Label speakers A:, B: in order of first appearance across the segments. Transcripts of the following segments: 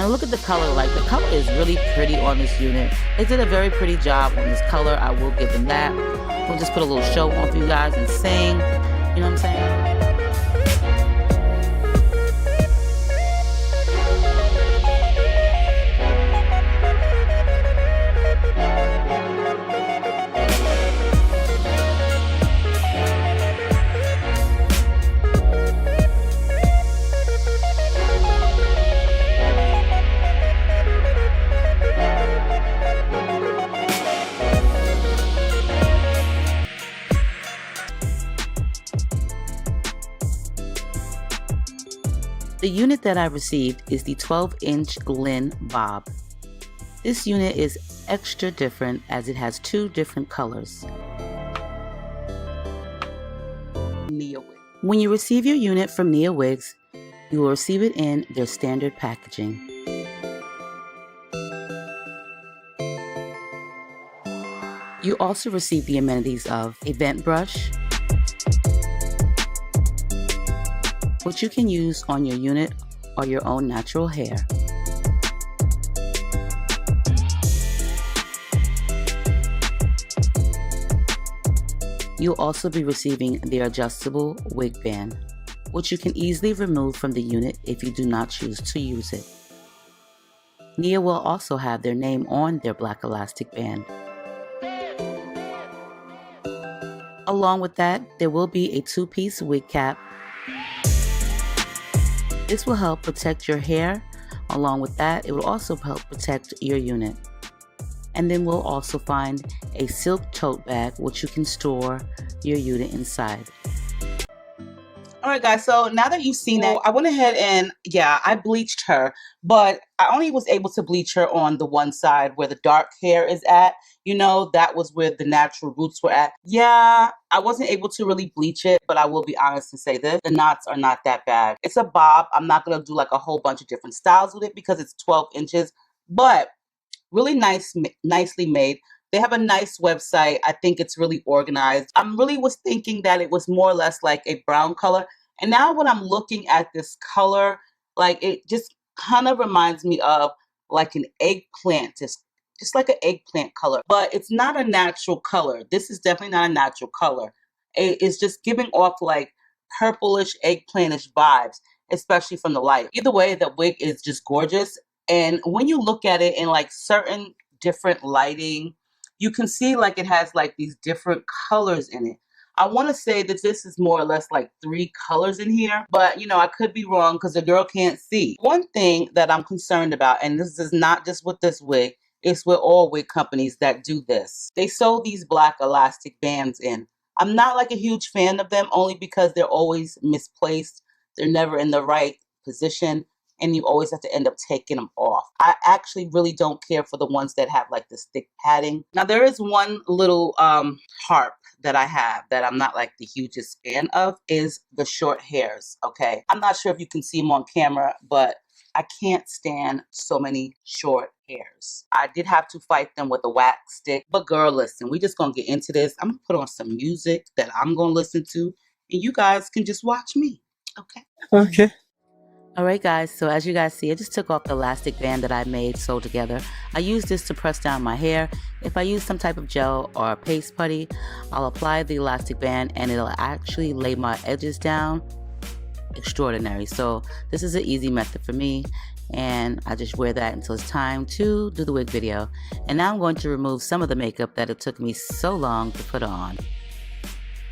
A: And look at the color, like the color is really pretty on this unit. They did a very pretty job on this color, I will give them that. We'll just put a little show on for you guys and sing, you know what I'm saying? The unit that I received is the 12-inch Lynn Bob. This unit is extra different as it has two different colors. When you receive your unit from Niawigs, you will receive it in their standard packaging. You also receive the amenities of a vent brush, which you can use on your unit or your own natural hair. You'll also be receiving the adjustable wig band, which you can easily remove from the unit if you do not choose to use it. Nia will also have their name on their black elastic band. Along with that, there will be a two-piece wig cap. This will help protect your hair. Along with that, it will also help protect your unit. And then we'll also find a silk tote bag which you can store your unit inside.
B: Alright guys, so now that you've seen that, I went ahead and I bleached her, but I only was able to bleach her on the one side where the dark hair is at. You know, that was where the natural roots were at. Yeah, I wasn't able to really bleach it, but I will be honest and say this, the knots are not that bad. It's a bob. I'm not going to do like a whole bunch of different styles with it because it's 12 inches, but really nicely made. They have a nice website. I think it's really organized. I really was thinking that it was more or less like a brown color. And now when I'm looking at this color, like it just kind of reminds me of like an eggplant. Just like an eggplant color, but it's not a natural color. This is definitely not a natural color. It's just giving off like purplish, eggplantish vibes, especially from the light. Either way, the wig is just gorgeous. And when you look at it in like certain different lighting, you can see like it has like these different colors in it. I want to say that this is more or less like 3 colors in here, but you know, I could be wrong because the girl can't see. One thing that I'm concerned about, and this is not just with this wig, it's with all wig companies that do this. They sew these black elastic bands in. I'm not like a huge fan of them only because they're always misplaced. They're never in the right position and you always have to end up taking them off. I actually really don't care for the ones that have like this thick padding. Now there is one little harp that I have that I'm not like the hugest fan of is the short hairs, okay? I'm not sure if you can see them on camera, but I can't stand so many short hairs. I did have to fight them with a wax stick, but girl, listen, we just gonna get into this. I'm gonna put on some music that I'm gonna listen to, and you guys can just watch me, okay?
C: Okay.
A: Alright guys, so as you guys see, I just took off the elastic band that I made sewed together. I used this to press down my hair. If I use some type of gel or a paste putty, I'll apply the elastic band and it'll actually lay my edges down. Extraordinary. So this is an easy method for me, and I just wear that until it's time to do the wig video. And now I'm going to remove some of the makeup that it took me so long to put on,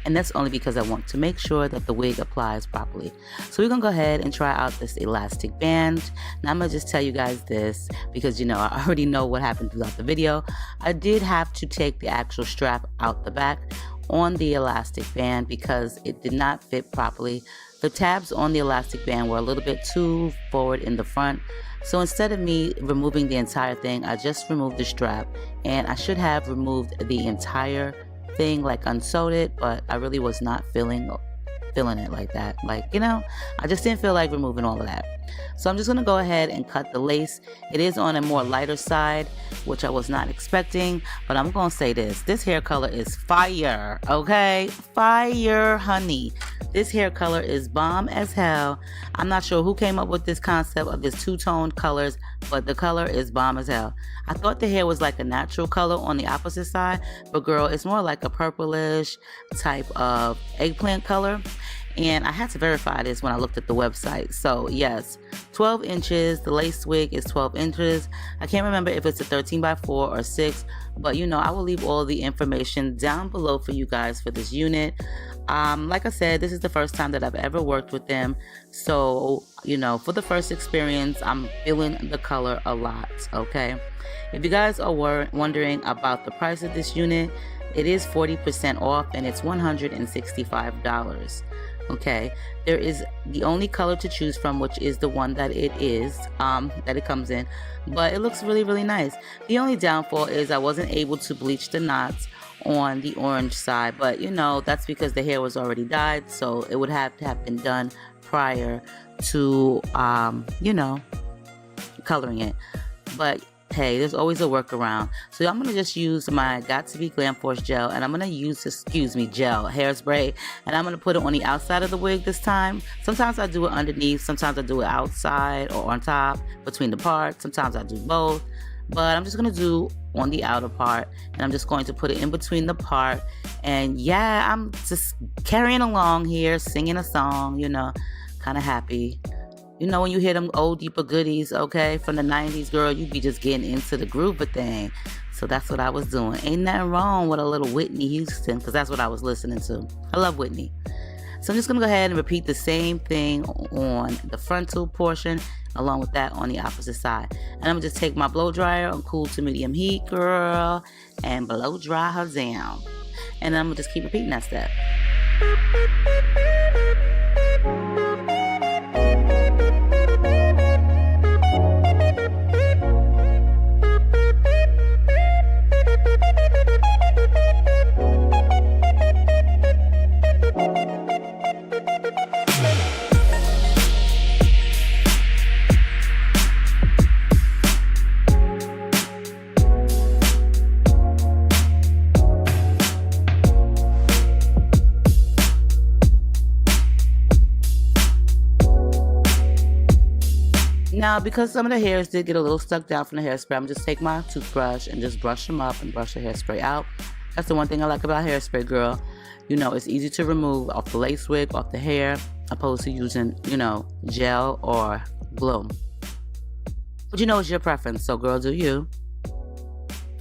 A: and that's only because I want to make sure that the wig applies properly. So we're gonna go ahead and try out this elastic band. Now I'm gonna just tell you guys this because you know I already know what happened throughout the video. I did have to take the actual strap out the back on the elastic band because it did not fit properly. The tabs on the elastic band were a little bit too forward in the front. So instead of me removing the entire thing, I just removed the strap, and I should have removed the entire thing, like unsewed it, but I really was not feeling feeling it like that. Like, you know, I just didn't feel like removing all of that. So I'm just going to go ahead and cut the lace. It is on a more lighter side, which I was not expecting, but I'm going to say this hair color is fire, okay? Fire, honey. This hair color is bomb as hell. I'm not sure who came up with this concept of this two-toned colors, but the color is bomb as hell. I thought the hair was like a natural color on the opposite side, but girl, it's more like a purplish type of eggplant color. And I had to verify this when I looked at the website. So yes, 12 inches. The lace wig is 12 inches. I can't remember if it's a 13x4 or 6, but you know, I will leave all the information down below for you guys for this unit. Like I said, this is the first time that I've ever worked with them. So, you know, for the first experience, I'm feeling the color a lot, okay? If you guys are wondering about the price of this unit, it is 40% off and it's $165. Okay, there is the only color to choose from, which is the one that it is, that it comes in, but it looks really, really nice. The only downfall is I wasn't able to bleach the knots on the orange side, but you know, that's because the hair was already dyed, so it would have to have been done prior to, you know, coloring it. But hey, there's always a workaround. So I'm gonna just use my Got To Be Glam Force gel, and I'm gonna use, gel, hairspray, and I'm gonna put it on the outside of the wig this time. Sometimes I do it underneath, sometimes I do it outside or on top, between the parts. Sometimes I do both, but I'm just gonna do on the outer part, and I'm just going to put it in between the part. And yeah, I'm just carrying along here, singing a song, you know, kind of happy. You know, when you hear them old deeper goodies, okay, from the 90s, girl, you be just getting into the groove of thing. So that's what I was doing. Ain't nothing wrong with a little Whitney Houston, because that's what I was listening to. I love Whitney. So I'm just going to go ahead and repeat the same thing on the frontal portion, along with that on the opposite side. And I'm going to just take my blow dryer on cool to medium heat, girl, and blow dry her down. And I'm going to just keep repeating that step. Now, because some of the hairs did get a little stuck down from the hairspray, I'm just take my toothbrush and just brush them up and brush the hairspray out. That's the one thing I like about hairspray, girl. You know, it's easy to remove off the lace wig, off the hair, opposed to using, you know, gel or glue. But you know, it's your preference, so girl, do you.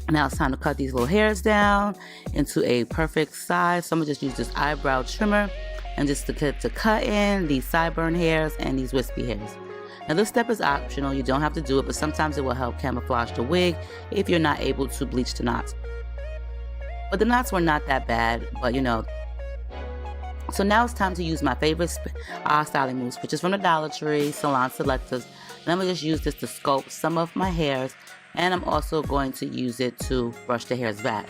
A: Now it's time to cut these little hairs down into a perfect size. So I'm gonna just use this eyebrow trimmer and just to cut in these sideburn hairs and these wispy hairs. Now this step is optional, you don't have to do it, but sometimes it will help camouflage the wig if you're not able to bleach the knots. But the knots were not that bad, but you know. So now it's time to use my favorite styling mousse, which is from the Dollar Tree, Salon Selectors. And I'm going to just use this to sculpt some of my hairs, and I'm also going to use it to brush the hairs back.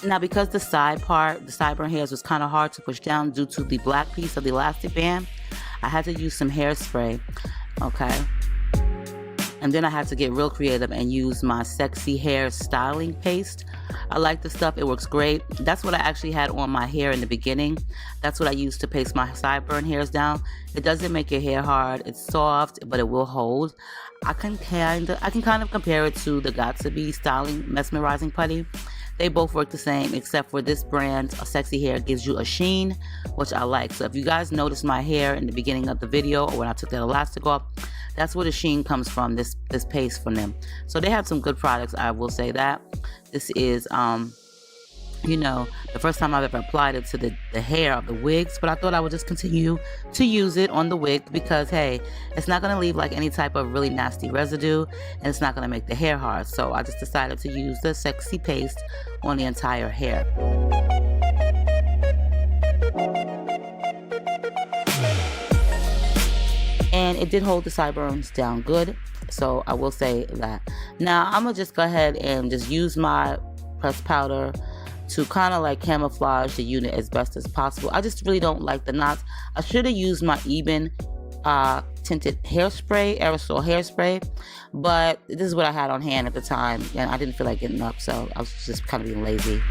A: Now, because the sideburn hairs was kind of hard to push down due to the black piece of the elastic band, I had to use some hairspray, okay? And then I had to get real creative and use my sexy hair styling paste. I like the stuff, it works great. That's what I actually had on my hair in the beginning. That's what I used to paste my sideburn hairs down. It doesn't make your hair hard, it's soft, but it will hold. I can kind of compare it to the Got To Be Styling Mesmerizing Putty. They both work the same, except for this brand, a sexy hair, gives you a sheen, which I like. So if you guys noticed my hair in the beginning of the video, or when I took that elastic off, that's where the sheen comes from, this paste from them. So they have some good products, I will say that. This is, you know, the first time I've ever applied it to the hair of the wigs, but I thought I would just continue to use it on the wig because, hey, it's not going to leave like any type of really nasty residue, and it's not going to make the hair hard. So I just decided to use the sexy paste on the entire hair. And it did hold the sideburns down good, so I will say that. Now I'm gonna just go ahead and just use my pressed powder to kind of like camouflage the unit as best as possible. I just really don't like the knots. I should have used my even tinted hairspray, aerosol hairspray, but this is what I had on hand at the time and I didn't feel like getting up, so I was just kind of being lazy.